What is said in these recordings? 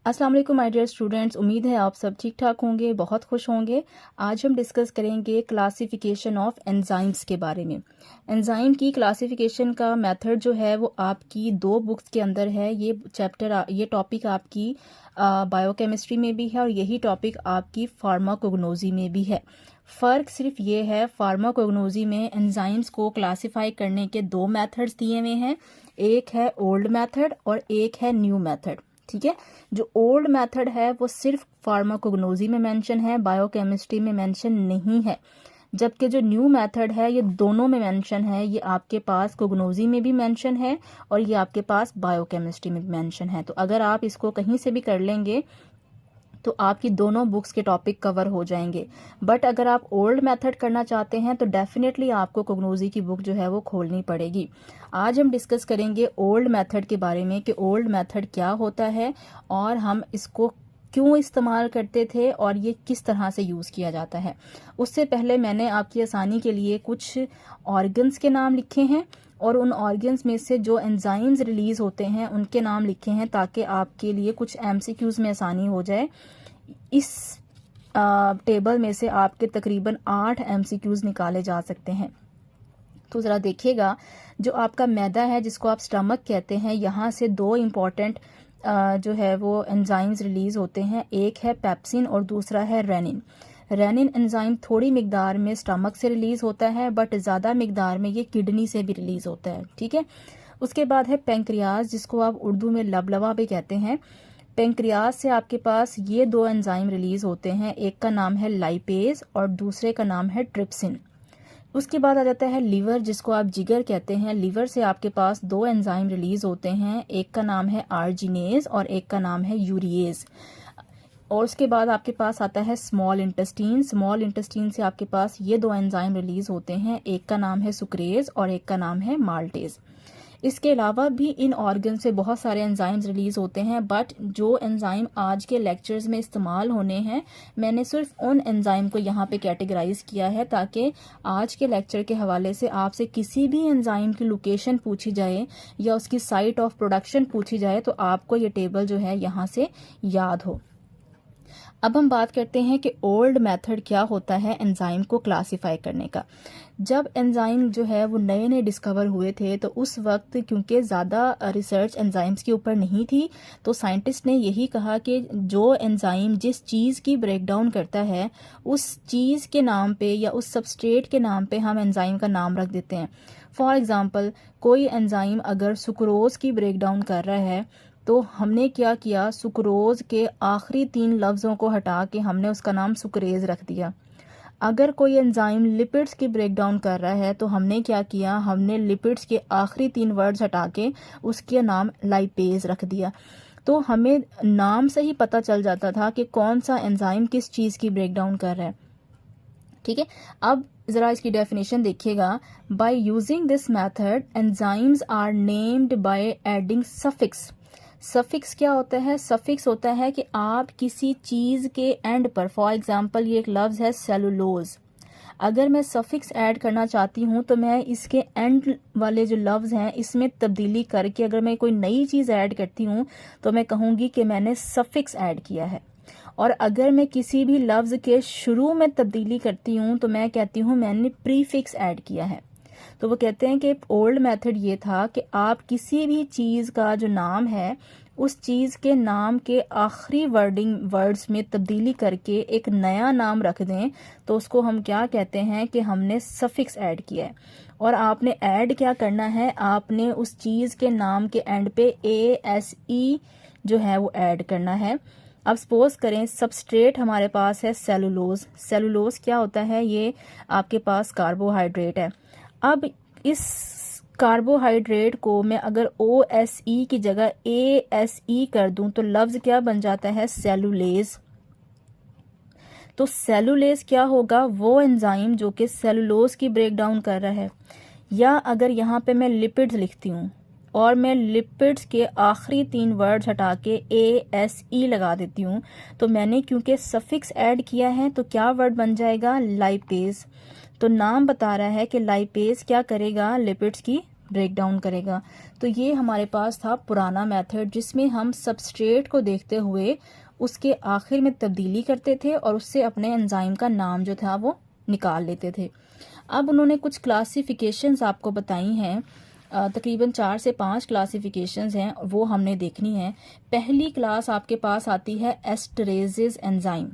अस्सलाम वालेकुम my dear students, उम्मीद है आप सब ठीक ठाक होंगे, बहुत खुश होंगे। आज हम डिस्कस करेंगे क्लासिफिकेशन ऑफ एंजाइम्स के बारे में। एंजाइम की क्लासिफिकेशन का मेथड जो है वो आपकी 2 बुक्स के अंदर है। ये टॉपिक आपकी बायोकेमिस्ट्री में भी है और यही टॉपिक आपकी फार्माकोग्नोजी में भी है। फ़र्क सिर्फ ये है, फार्माकोग्नोजी में एंजाइम्स को क्लासिफाई करने के 2 मेथड्स दिए हुए हैं। एक है ओल्ड मेथड और एक है न्यू मेथड। ठीक है, जो ओल्ड मेथड है वो सिर्फ फार्माकोग्नोजी में मेंशन है, बायोकेमिस्ट्री में मेंशन नहीं है। जबकि जो न्यू मेथड है ये दोनों में मेंशन है। ये आपके पास कोग्नोजी में भी मेंशन है और ये आपके पास बायोकेमिस्ट्री में भी मेंशन है। तो अगर आप इसको कहीं से भी कर लेंगे तो आपकी दोनों बुक्स के टॉपिक कवर हो जाएंगे। बट अगर आप ओल्ड मेथड करना चाहते हैं तो डेफिनेटली आपको कोग्नोजी की बुक जो है वो खोलनी पड़ेगी। आज हम डिस्कस करेंगे ओल्ड मेथड के बारे में कि ओल्ड मेथड क्या होता है और हम इसको क्यों इस्तेमाल करते थे और ये किस तरह से यूज़ किया जाता है। उससे पहले मैंने आपकी आसानी के लिए कुछ ऑर्गन्स के नाम लिखे हैं और उन ऑर्गन्स में से जो एंजाइम्स रिलीज होते हैं उनके नाम लिखे हैं ताकि आपके लिए कुछ एमसीक्यूज में आसानी हो जाए। इस टेबल में से आपके तकरीबन 8 एमसीक्यूज निकाले जा सकते हैं। तो ज़रा देखिएगा, जो आपका मैदा है जिसको आप स्टमक कहते हैं, यहाँ से 2 इम्पॉर्टेंट जो है वो एंजाइम्स रिलीज होते हैं। एक है पेप्सिन और दूसरा है रेनिन। रेनिन एंजाइम थोड़ी मिकदार में स्टमक से रिलीज होता है बट ज़्यादा मिकदार में ये किडनी से भी रिलीज होता है। ठीक है, उसके बाद है पेंक्रियाज, जिसको आप उर्दू में लबलबा भी कहते हैं। पेंक्रियाज से आपके पास ये 2 एंजाइम रिलीज होते हैं, एक का नाम है लाइपेज और दूसरे का नाम है ट्रिप्सिन। उसके बाद आ जाता है लीवर, जिसको आप जिगर कहते हैं। लीवर से आपके पास 2 एंजाइम रिलीज होते हैं, एक का नाम है आर्जिनेज और एक का नाम है यूरिएज। और उसके बाद आपके पास आता है स्मॉल इंटेस्टीन। स्मॉल इंटेस्टीन से आपके पास ये 2 एंजाइम रिलीज होते हैं, एक का नाम है सुक्रेज और एक का नाम है माल्टेज। इसके अलावा भी इन ऑर्गन से बहुत सारे एंजाइम्स रिलीज होते हैं, बट जो एंजाइम आज के लेक्चर्स में इस्तेमाल होने हैं मैंने सिर्फ उन एंजाइम को यहाँ पे कैटेगराइज किया है ताकि आज के लेक्चर के हवाले से आपसे किसी भी एंजाइम की लोकेशन पूछी जाए या उसकी साइट ऑफ प्रोडक्शन पूछी जाए तो आपको ये टेबल जो है यहाँ से याद हो। अब हम बात करते हैं कि ओल्ड मेथड क्या होता है एंजाइम को क्लासिफाई करने का। जब एंजाइम जो है वो नए नए डिस्कवर हुए थे तो उस वक्त क्योंकि ज़्यादा रिसर्च एंजाइम्स के ऊपर नहीं थी तो साइंटिस्ट ने यही कहा कि जो एंजाइम जिस चीज़ की ब्रेक डाउन करता है उस चीज़ के नाम पे या उस सबस्ट्रेट के नाम पे हम एंजाइम का नाम रख देते हैं। फॉर एग्ज़ाम्पल, कोई एंजाइम अगर सुक्रोज की ब्रेक डाउन कर रहा है तो हमने क्या किया, सुक्रोज के आखिरी 3 लफ्ज़ों को हटा के हमने उसका नाम सुक्रेज रख दिया। अगर कोई एंजाइम लिपिड्स की ब्रेक डाउन कर रहा है तो हमने क्या किया, हमने लिपिड्स के आखिरी 3 वर्ड्स हटा के उसके नाम लाइपेज रख दिया। तो हमें नाम से ही पता चल जाता था कि कौन सा एंजाइम किस चीज़ की ब्रेक डाउन कर रहा है। ठीक है, अब ज़रा इसकी डेफिनेशन देखिएगा। By using this method enzymes are named by adding suffix. Suffix क्या होता है? सफिक्स होता है कि आप किसी चीज़ के एंड पर, फॉर एग्जांपल ये एक लफ्ज़ है सेलुलोज, अगर मैं सफिक्स ऐड करना चाहती हूँ तो मैं इसके एंड वाले जो लफ्ज़ हैं इसमें तब्दीली करके अगर मैं कोई नई चीज़ ऐड करती हूँ तो मैं कहूँगी कि मैंने सफिक्स ऐड किया है। और अगर मैं किसी भी लफ्ज़ के शुरू में तब्दीली करती हूँ तो मैं कहती हूँ मैंने प्रीफिक्स ऐड किया है। तो वो कहते हैं कि ओल्ड मेथड ये था कि आप किसी भी चीज़ का जो नाम है उस चीज़ के नाम के आखिरी वर्ड्स में तब्दीली करके एक नया नाम रख दें तो उसको हम क्या कहते हैं कि हमने सफिक्स ऐड किया है। और आपने ऐड क्या करना है, आपने उस चीज़ के नाम के एंड पे ASE जो है वो ऐड करना है। अब सपोज करें सबस्ट्रेट हमारे पास है सेलुलोज। सेलुलोज क्या होता है? ये आपके पास कार्बोहाइड्रेट है। अब इस कार्बोहाइड्रेट को मैं अगर OSE की जगह ASE कर दूं तो लफ्ज़ क्या बन जाता है? सेलुलेज। तो सेलुलेज क्या होगा? वो एंजाइम जो कि सेलुलोज की ब्रेक डाउन कर रहा है। या अगर यहाँ पे मैं लिपिड्स लिखती हूँ और मैं लिपिड्स के आखिरी 3 वर्ड्स हटा के ASE लगा देती हूँ तो मैंने क्योंकि सफिक्स ऐड किया है तो क्या वर्ड बन जाएगा? लाइपेज। तो नाम बता रहा है कि लाइपेज क्या करेगा? लिपिड्स की ब्रेक डाउन करेगा। तो ये हमारे पास था पुराना मेथड, जिसमें हम सबस्ट्रेट को देखते हुए उसके आखिर में तब्दीली करते थे और उससे अपने एंजाइम का नाम जो था वो निकाल लेते थे। अब उन्होंने कुछ क्लासिफिकेशंस आपको बताई हैं, तकरीबन 4 से 5 क्लासिफिकेशंस हैं, वो हमने देखनी है। पहली क्लास आपके पास आती है एस्टरेजेस एंजाइम।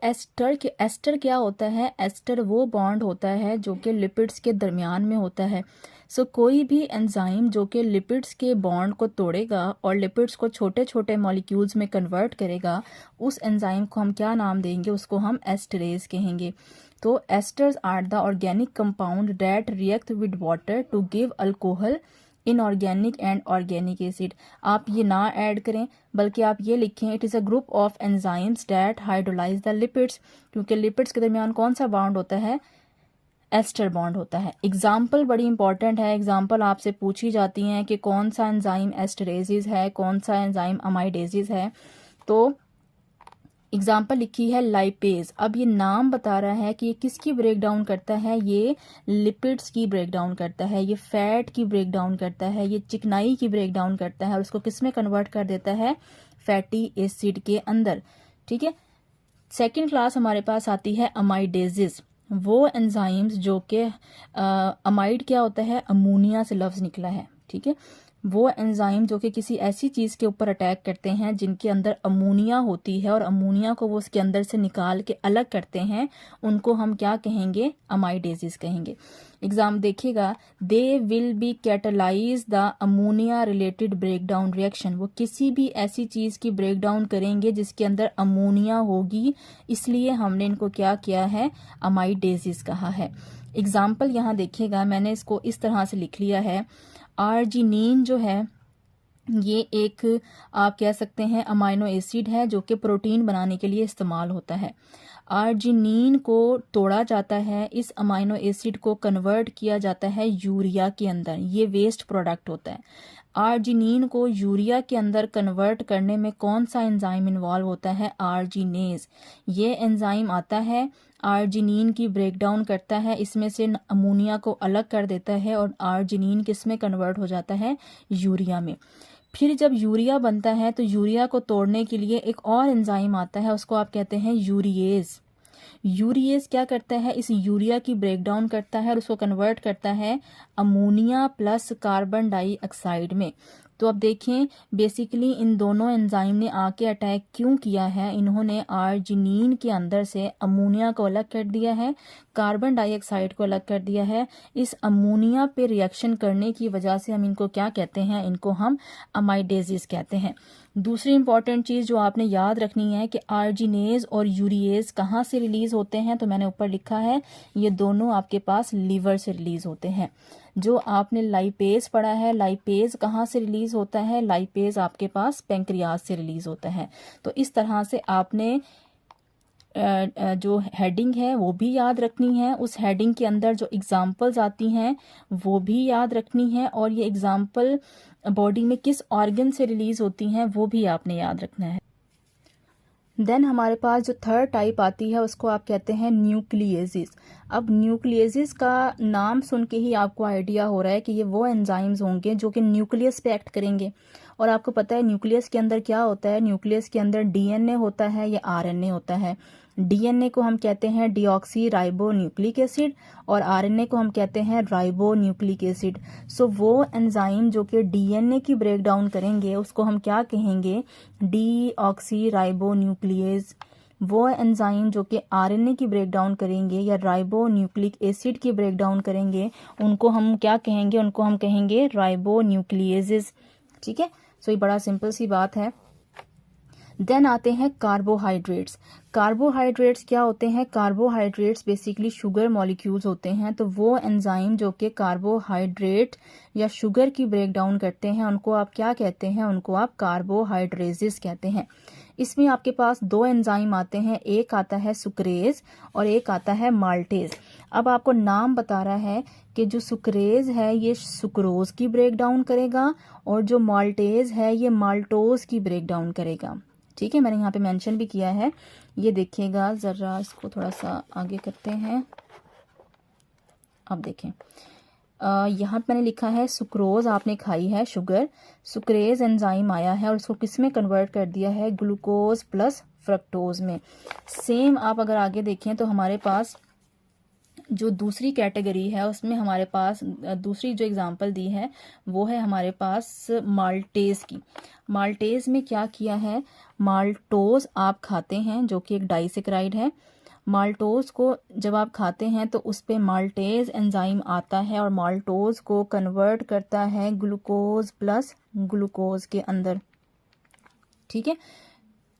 एस्टर क्या होता है? एस्टर वो बॉन्ड होता है जो कि लिपिड्स के दरमियान में होता है। कोई भी एंजाइम जो कि लिपिड्स के बॉन्ड को तोड़ेगा और लिपिड्स को छोटे छोटे मॉलिक्यूल्स में कन्वर्ट करेगा, उस एंजाइम को हम क्या नाम देंगे? उसको हम एस्टरेज कहेंगे। तो esters are the organic compound that react with water to give alcohol, inorganic and organic acid. आप ये ना ऐड करें, बल्कि आप ये लिखें it is a group of enzymes that hydrolyse the lipids, क्योंकि लिपिड्स के दरमियान कौन सा बॉन्ड होता है? एस्टर बॉन्ड होता है। एग्जाम्पल बड़ी इंपॉर्टेंट है, एग्जाम्पल आपसे पूछी जाती हैं कि कौन सा एंजाइम एस्टरेजिस है, कौन सा एंजाइम अमाइडेजिस है। तो एग्जाम्पल लिखी है लाइपेज। अब ये नाम बता रहा है कि ये किसकी ब्रेक डाउन करता है? ये लिपिड्स की ब्रेक डाउन करता है, ये फैट की ब्रेक डाउन करता है, ये चिकनाई की ब्रेक डाउन करता है और उसको किस में कन्वर्ट कर देता है? फैटी एसिड के अंदर। ठीक है। सेकेंड क्लास हमारे पास आती है अमाइडेजिस। वो एंजाइम्स जो कि अमाइड क्या होता है? अमोनिया से लफ्ज निकला है। ठीक है। वो एंजाइम जो कि किसी ऐसी चीज़ के ऊपर अटैक करते हैं जिनके अंदर अमोनिया होती है और अमोनिया को वो उसके अंदर से निकाल के अलग करते हैं, उनको हम क्या कहेंगे? अमाइडेजिस कहेंगे। एग्जाम देखिएगा, they will be catalyse the ammonia related breakdown reaction. वो किसी भी ऐसी चीज़ की ब्रेकडाउन करेंगे जिसके अंदर अमोनिया होगी, इसलिए हमने इनको क्या किया है? अमाइडेजिस कहा है। एग्जाम्पल यहाँ देखिएगा, मैंने इसको इस तरह से लिख लिया है। आर्जिनिन जो है ये एक आप कह सकते हैं अमाइनो एसिड है जो कि प्रोटीन बनाने के लिए इस्तेमाल होता है। आर्जिनिन को तोड़ा जाता है, इस अमाइनो एसिड को कन्वर्ट किया जाता है यूरिया के अंदर, ये वेस्ट प्रोडक्ट होता है। आर्जिनिन को यूरिया के अंदर कन्वर्ट करने में कौन सा एंजाइम इन्वॉल्व होता है? आर्जिनेज। ये एंजाइम आता है, आर्जिनिन की ब्रेकडाउन करता है, इसमें से अमोनिया को अलग कर देता है और आर्जिनिन किस में कन्वर्ट हो जाता है? यूरिया में। फिर जब यूरिया बनता है तो यूरिया को तोड़ने के लिए एक और एंजाइम आता है, उसको आप कहते हैं यूरिएज। यूरिएज क्या करता है? इस यूरिया की ब्रेकडाउन करता है और उसको कन्वर्ट करता है अमोनिया प्लस कार्बन डाइऑक्साइड में। तो अब देखें, बेसिकली इन दोनों एंजाइम ने आके अटैक क्यों किया है? इन्होंने आर्जिनिन के अंदर से अमोनिया को अलग कर दिया है, कार्बन डाइऑक्साइड को अलग कर दिया है। इस अमोनिया पे रिएक्शन करने की वजह से हम इनको क्या कहते हैं? इनको हम अमाइडेजिस कहते हैं। दूसरी इंपॉर्टेंट चीज़ जो आपने याद रखनी है कि आर्जिनेज और यूरिएज कहाँ से रिलीज होते हैं, तो मैंने ऊपर लिखा है ये दोनों आपके पास लीवर से रिलीज होते हैं। जो आपने लाइपेज पढ़ा है, लाइपेज कहाँ से रिलीज होता है? लाइपेज आपके पास पेंक्रियाज से रिलीज होता है। तो इस तरह से आपने जो हेडिंग है वो भी याद रखनी है, उस हेडिंग के अंदर जो एग्जाम्पल्स आती हैं वो भी याद रखनी है, और ये एग्जाम्पल बॉडी में किस ऑर्गन से रिलीज होती हैं वो भी आपने याद रखना है। देन हमारे पास जो थर्ड टाइप आती है उसको आप कहते हैं न्यूक्लियेसिस। अब न्यूक्लियेसिस का नाम सुन के ही आपको आइडिया हो रहा है कि ये वो एंजाइम्स होंगे जो कि न्यूक्लियस पे एक्ट करेंगे। और आपको पता है न्यूक्लियस के अंदर क्या होता है? न्यूक्लियस के अंदर डीएनए होता है या आरएनए होता है। डीएनए को हम कहते हैं डीऑक्सी राइबो न्यूक्लिक एसिड और आरएनए को हम कहते हैं राइबो न्यूक्लिक एसिड। वो एंजाइम जो कि डीएनए की ब्रेक डाउन करेंगे उसको हम क्या कहेंगे? Deoxy ribo nuclease. वो एंजाइम जो कि आरएनए की ब्रेक डाउन करेंगे या राइबो न्यूक्लिक एसिड की ब्रेक डाउन करेंगे, उनको हम क्या कहेंगे? उनको हम कहेंगे राइबो न्यूक्लियेजेस। ठीक है। ये बड़ा सिंपल सी बात है। देन आते हैं कार्बोहाइड्रेट्स। कार्बोहाइड्रेट्स क्या होते हैं? कार्बोहाइड्रेट्स बेसिकली शुगर मॉलिक्यूल्स होते हैं। तो वो एंजाइम जो कि कार्बोहाइड्रेट या शुगर की ब्रेक डाउन करते हैं उनको आप क्या कहते हैं? उनको आप कार्बोहाइड्रेजेस कहते हैं। इसमें आपके पास दो एंजाइम आते हैं, एक आता है सुक्रेज और एक आता है माल्टेज। अब आपको नाम बता रहा है कि जो सुक्रेज है ये सुक्रोज की ब्रेक डाउन करेगा और जो माल्टेज है ये माल्टोज की ब्रेक डाउन करेगा। ठीक है, मैंने यहाँ पे मेंशन भी किया है, ये देखिएगा। ज़रा इसको थोड़ा सा आगे करते हैं। अब देखें यहाँ पे मैंने लिखा है सुक्रोज आपने खाई है शुगर, सुक्रेज एंजाइम आया है और उसको किस में कन्वर्ट कर दिया है, ग्लूकोज प्लस फ्रक्टोज में। सेम आप अगर आगे देखें तो हमारे पास जो दूसरी कैटेगरी है उसमें हमारे पास दूसरी जो एग्जांपल दी है वो है हमारे पास माल्टेज की। माल्टेज में क्या किया है, माल्टोज आप खाते हैं जो कि एक डाइसेक्राइड है। माल्टोज को जब आप खाते हैं तो उस पे माल्टेज एंजाइम आता है और माल्टोज को कन्वर्ट करता है ग्लूकोज प्लस ग्लूकोज के अंदर, ठीक है।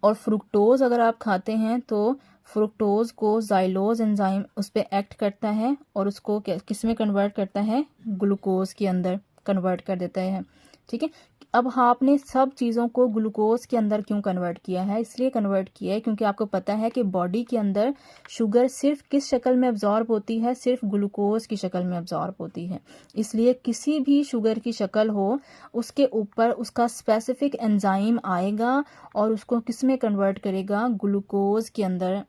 और फ्रुक्टोज अगर आप खाते हैं तो फ्रुक्टोज को जाइलोज एंजाइम उस पर एक्ट करता है और उसको किस में कन्वर्ट करता है, ग्लूकोज के अंदर कन्वर्ट कर देता है, ठीक है। अब आपने सब चीज़ों को ग्लूकोज के अंदर क्यों कन्वर्ट किया है, इसलिए कन्वर्ट किया है क्योंकि आपको पता है कि बॉडी के अंदर शुगर सिर्फ किस शक्ल में अब्जॉर्ब होती है, सिर्फ ग्लूकोज की शक्ल में अब्जॉर्ब होती है। इसलिए किसी भी शुगर की शक्ल हो उसके ऊपर उसका स्पेसिफिक एंजाइम आएगा और उसको किस में कन्वर्ट करेगा, ग्लूकोज के अंदर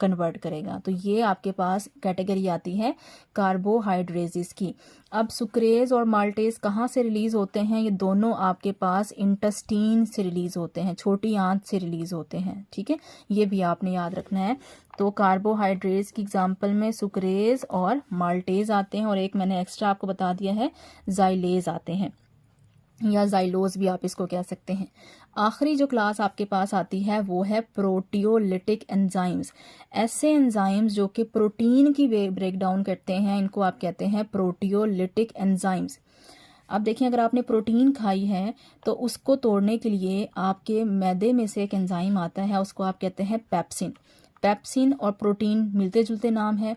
कन्वर्ट करेगा। तो ये आपके पास कैटेगरी आती है कार्बोहाइड्रेजेस की। अब सुक्रेज और माल्टेज कहाँ से रिलीज होते हैं, ये दोनों आपके पास इंटेस्टीन से रिलीज होते हैं, छोटी आंत से रिलीज होते हैं, ठीक है। ये भी आपने याद रखना है। तो कार्बोहाइड्रेट्स की एग्जांपल में सुक्रेज और माल्टेज आते हैं और एक मैंने एक्स्ट्रा आपको बता दिया है जाइलेज आते हैं या जाइलोज भी आप इसको कह सकते हैं। आखिरी जो क्लास आपके पास आती है वो है प्रोटियोलिटिक एंजाइम्स। ऐसे एंजाइम्स जो कि प्रोटीन की ब्रेक डाउन करते हैं इनको आप कहते हैं प्रोटियोलिटिक एंजाइम्स। अब देखिए अगर आपने प्रोटीन खाई है तो उसको तोड़ने के लिए आपके मैदे में से एक एंजाइम आता है, उसको आप कहते हैं पेप्सिन। पेप्सिन और प्रोटीन मिलते जुलते नाम है।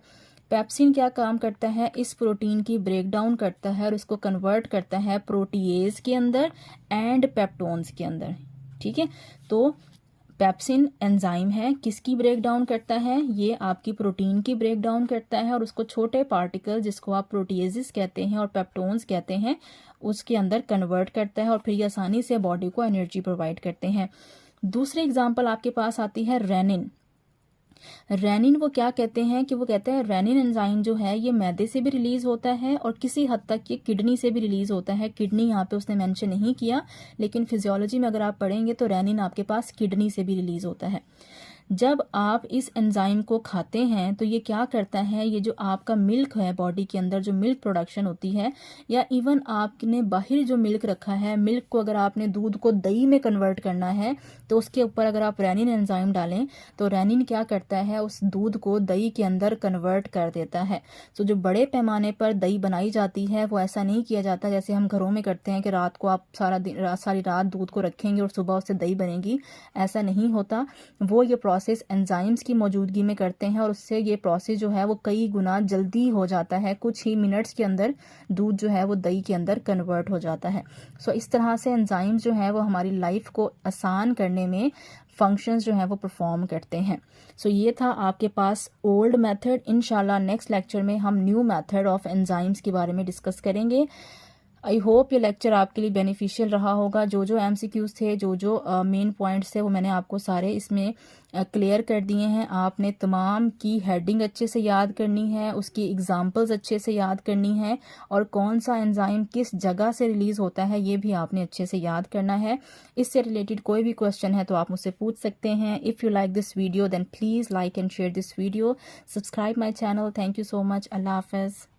पेप्सिन क्या काम करता है, इस प्रोटीन की ब्रेक डाउन करता है और उसको कन्वर्ट करता है प्रोटीएज के अंदर एंड पेप्टोन्स के अंदर, ठीक है। तो पेप्सिन एंजाइम है, किसकी ब्रेक डाउन करता है, ये आपकी प्रोटीन की ब्रेक डाउन करता है और उसको छोटे पार्टिकल जिसको आप प्रोटीएजेस कहते हैं और पेप्टोन्स कहते हैं उसके अंदर कन्वर्ट करता है और फिर ये आसानी से बॉडी को एनर्जी प्रोवाइड करते हैं। दूसरी एग्जाम्पल आपके पास आती है रेनिन। रेनिन वो क्या कहते हैं कि वो कहते हैं रेनिन एंजाइम जो है ये मैदे से भी रिलीज होता है और किसी हद तक ये किडनी से भी रिलीज होता है। किडनी यहाँ पे उसने मेंशन नहीं किया लेकिन फिजियोलॉजी में अगर आप पढ़ेंगे तो रेनिन आपके पास किडनी से भी रिलीज होता है। जब आप इस एंजाइम को खाते हैं तो ये क्या करता है, ये जो आपका मिल्क है बॉडी के अंदर जो मिल्क प्रोडक्शन होती है या इवन आपने बाहर जो मिल्क रखा है, मिल्क को अगर आपने दूध को दही में कन्वर्ट करना है तो उसके ऊपर अगर आप रेनिन एंजाइम डालें तो रेनिन क्या करता है, उस दूध को दही के अंदर कन्वर्ट कर देता है। तो जो बड़े पैमाने पर दही बनाई जाती है वो ऐसा नहीं किया जाता जैसे हम घरों में करते हैं कि रात को आप सारी रात दूध को रखेंगे और सुबह उससे दही बनेगी, ऐसा नहीं होता। वो ये प्रोसेस एंजाइम्स की मौजूदगी में करते हैं और उससे ये प्रोसेस जो है वो कई गुना जल्दी हो जाता है, कुछ ही मिनट्स के अंदर दूध जो है वो दही के अंदर कन्वर्ट हो जाता है। सो इस तरह से एंजाइम्स जो है वो हमारी लाइफ को आसान करने में फंक्शंस जो है वो परफॉर्म करते हैं। सो ये था आपके पास ओल्ड मेथड। इंशाल्लाह नेक्स्ट लेक्चर में हम न्यू मेथड ऑफ एंजाइम्स के बारे में डिस्कस करेंगे। आई होप ये लेक्चर आपके लिए बेनिफिशियल रहा होगा। जो जो MCQs थे, जो जो मेन पॉइंट्स थे वो मैंने आपको सारे इसमें क्लियर कर दिए हैं। आपने तमाम की हेडिंग अच्छे से याद करनी है, उसकी एग्जांपल्स अच्छे से याद करनी है और कौन सा एंजाइम किस जगह से रिलीज होता है ये भी आपने अच्छे से याद करना है। इससे रिलेटेड कोई भी क्वेश्चन है तो आप मुझसे पूछ सकते हैं। If you like this video then please like and share this video, subscribe my channel. Thank you so much. अल्लाह हाफ़िज़।